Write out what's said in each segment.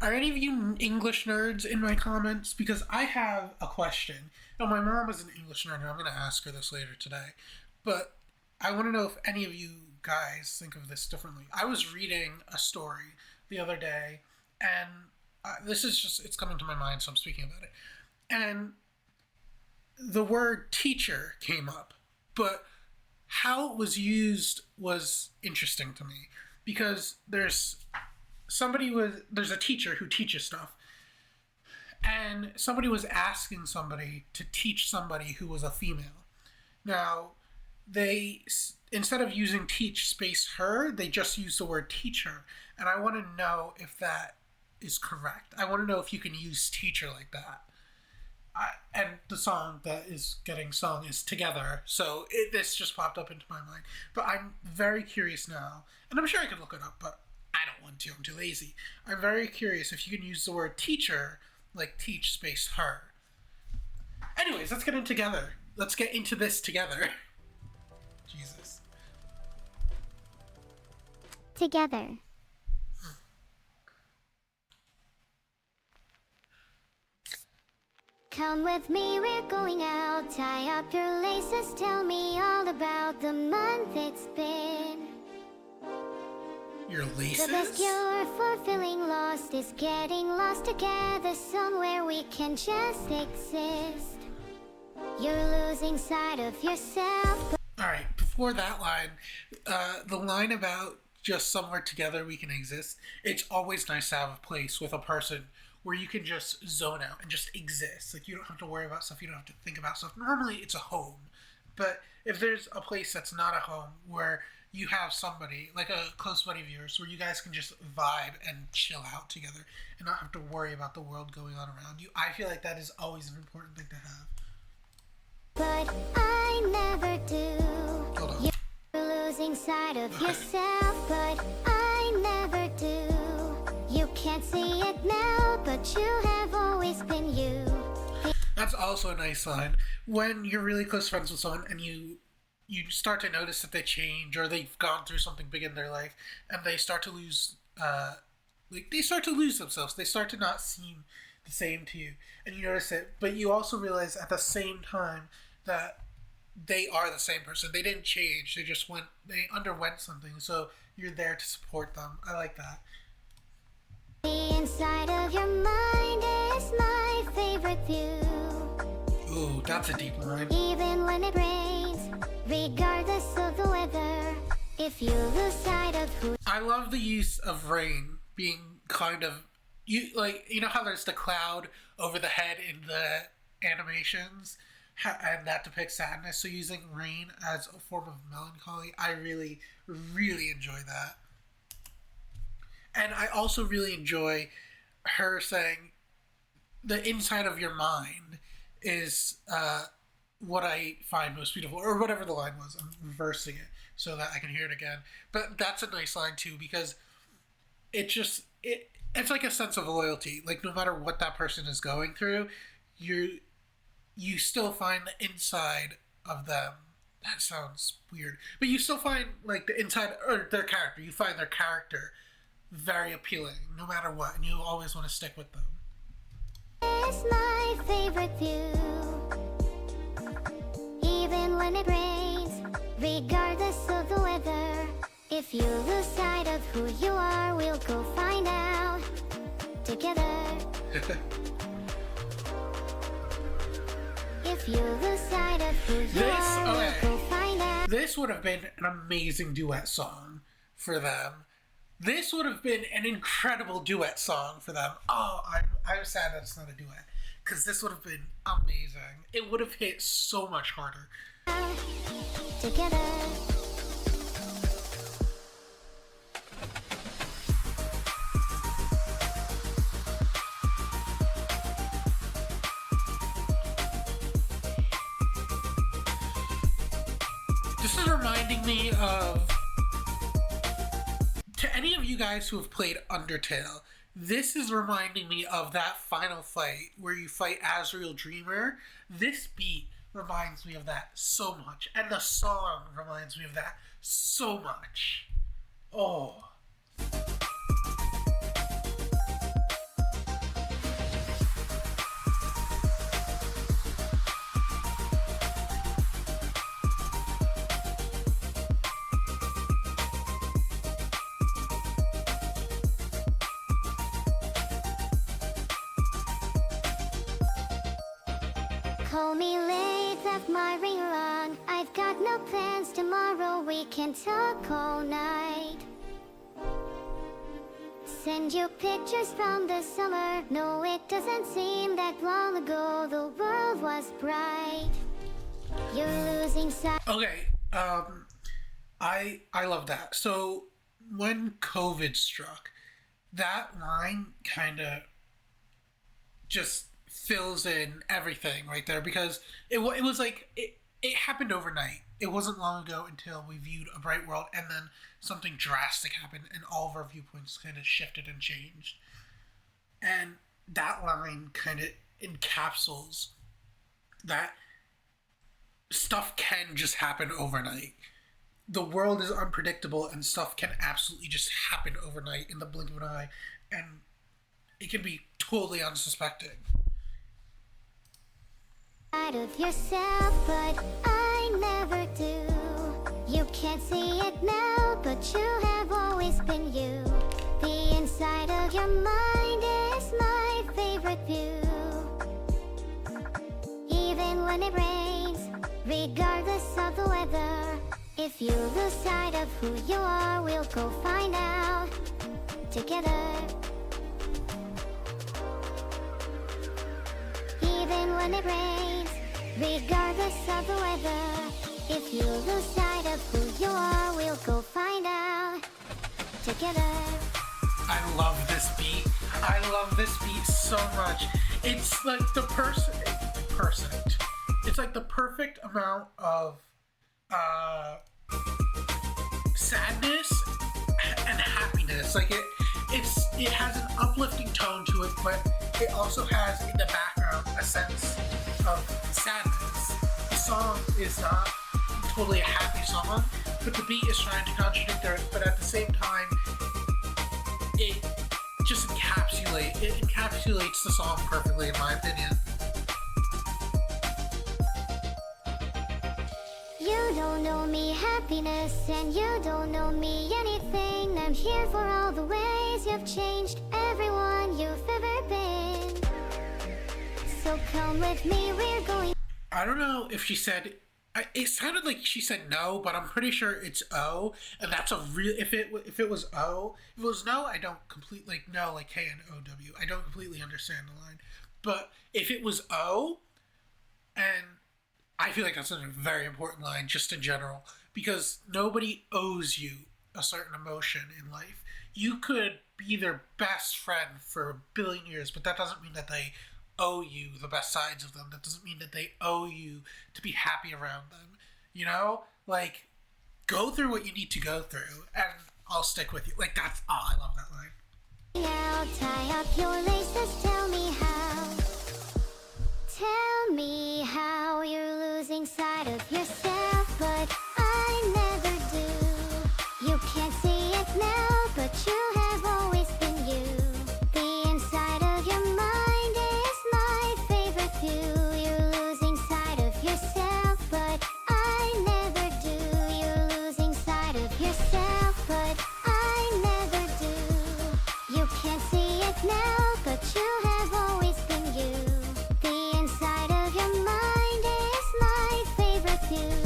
Are any of you English nerds in my comments? Because I have a question. Now, my mom is an English nerd, and I'm going to ask her this later today. But I want to know if any of you guys think of this differently. I was reading a story the other day, and this is just, it's coming to my mind, so I'm speaking about it. And the word teacher came up, but how it was used was interesting to me, because there's a teacher who teaches stuff, and somebody was asking somebody to teach somebody who was a female. Now, they, instead of using teach space her, they just use the word teacher, and I want to know if that is correct. I want to know if you can use teacher like that. And the song that is getting sung is Together, so this just popped up into my mind. But I'm very curious now, and I'm sure I could look it up, but I don't want to, I'm too lazy. I'm very curious if you can use the word teacher, like teach space her. Anyways, let's get in together. Let's get into this together. Jesus. Together. Come with me, we're going out. Tie up your laces, tell me all about the month it's been. Your laces? The best cure for feeling lost is getting lost together somewhere we can just exist. You're losing sight of yourself. Alright, before that line, the line about just somewhere together we can exist, it's always nice to have a place with a person where you can just zone out and just exist. Like, you don't have to worry about stuff, you don't have to think about stuff. Normally, it's a home. But if there's a place that's not a home, where you have somebody, like a close buddy of yours, where you guys can just vibe and chill out together and not have to worry about the world going on around you, I feel like that is always an important thing to have. But I never do. Hold on. You're losing sight of yourself, but I never do. You can't see it now, but you have always been you. That's also a nice line. When you're really close friends with someone and you start to notice that they change, or they've gone through something big in their life, and they start to lose, they start to lose themselves. They start to not seem the same to you, and you notice it. But you also realize at the same time that they are the same person. They didn't change. They underwent something. So you're there to support them. I like that. The inside of your mind is my favorite view. Ooh, that's a deep line. Even when it rains, regardless of the weather, if you lose sight of who... I love the use of rain being kind of... You know how there's the cloud over the head in the animations? And that depicts sadness. So using rain as a form of melancholy, I really, really enjoy that. And I also really enjoy her saying, the inside of your mind is what I find most beautiful, or whatever the line was. I'm reversing it so that I can hear it again. But that's a nice line too, because it's like a sense of loyalty. Like, no matter what that person is going through, you still find the inside of them. That sounds weird. But you still find, like, the inside, or their character. You find their character very appealing, no matter what, and you always want to stick with them. It's my favorite view. Even when it rains, regardless of the weather, if you lose sight of who you are, we'll go find out together. If you lose sight of who you are, we'll go find out. This would have been an amazing duet song for them. This would have been an incredible duet song for them. Oh, I'm sad that it's not a duet, because this would have been amazing. It would have hit so much harder. Together. This is reminding me of... To any of you guys who have played Undertale, this is reminding me of that final fight where you fight Azrael Dreamer. This beat reminds me of that so much, and the song reminds me of that so much. Oh. call me late, left my ring wrong. I've got no plans tomorrow, we can talk all night. Send you pictures from the summer. No, it doesn't seem that long ago the world was bright. You're losing sight. Okay, I love that. So when COVID struck, that line kind of just fills in everything right there, because it was like it happened overnight. It wasn't long ago until we viewed A Bright World, and then something drastic happened, and all of our viewpoints kind of shifted and changed. And that line kind of encapsulates that stuff can just happen overnight. The world is unpredictable, and stuff can absolutely just happen overnight in the blink of an eye, and it can be totally unsuspecting. Of yourself, but I never do. You can't see it now, but you have always been you. The inside of your mind is my favorite view. Even when it rains, regardless of the weather, if you lose sight of who you are, we'll go find out together. Even when it rains, regardless of the weather, if you lose sight of who you are, we'll go find out together. I love this beat. I love this beat so much. It's like the perfect. It's like the perfect amount of sadness and happiness. Like it has an uplifting tone to it, but it also has in the background a sense of sadness. The song is not totally a happy song, but the beat is trying to contradict it, but at the same time, it just encapsulates the song perfectly, in my opinion. You don't know me happiness, and you don't know me anything. I'm here for all the ways you've changed everyone you've ever been. So come with me, we're going. I don't know if she said. It sounded like she said no, but I'm pretty sure it's O, and that's a real. If it was O, if it was no, I don't completely like no, like K-N-O-W. I don't completely understand the line, but if it was O, and I feel like that's a very important line just in general, because nobody owes you a certain emotion in life. You could be their best friend for a billion years, but that doesn't mean that they owe you the best sides of them. That doesn't mean that they owe you to be happy around them. You know? Like, go through what you need to go through, and I'll stick with you. Like, that's, oh, I love that line. Now tie up your laces, tell me how. Tell me how you're losing sight of yourself, but I never do. You can't see it now, but you have always been you. The inside of your mind is my favorite view. You're losing sight of yourself, but I never do. You're losing sight of yourself, but I never do. You can't see it now, but you have always been you. The inside of your mind is my favorite view.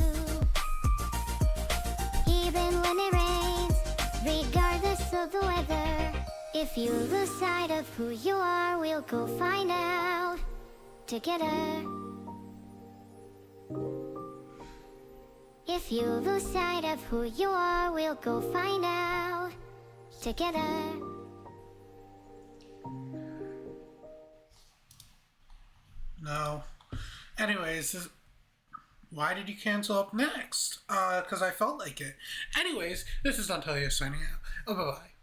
Even when it rains, regardless of the weather, if you lose sight of who you are, we'll go find out together. If you lose sight of who you are, we'll go find out together. No. Anyways, why did you cancel up next? Because I felt like it. Anyways, this is Dantelios signing out. Oh, bye-bye.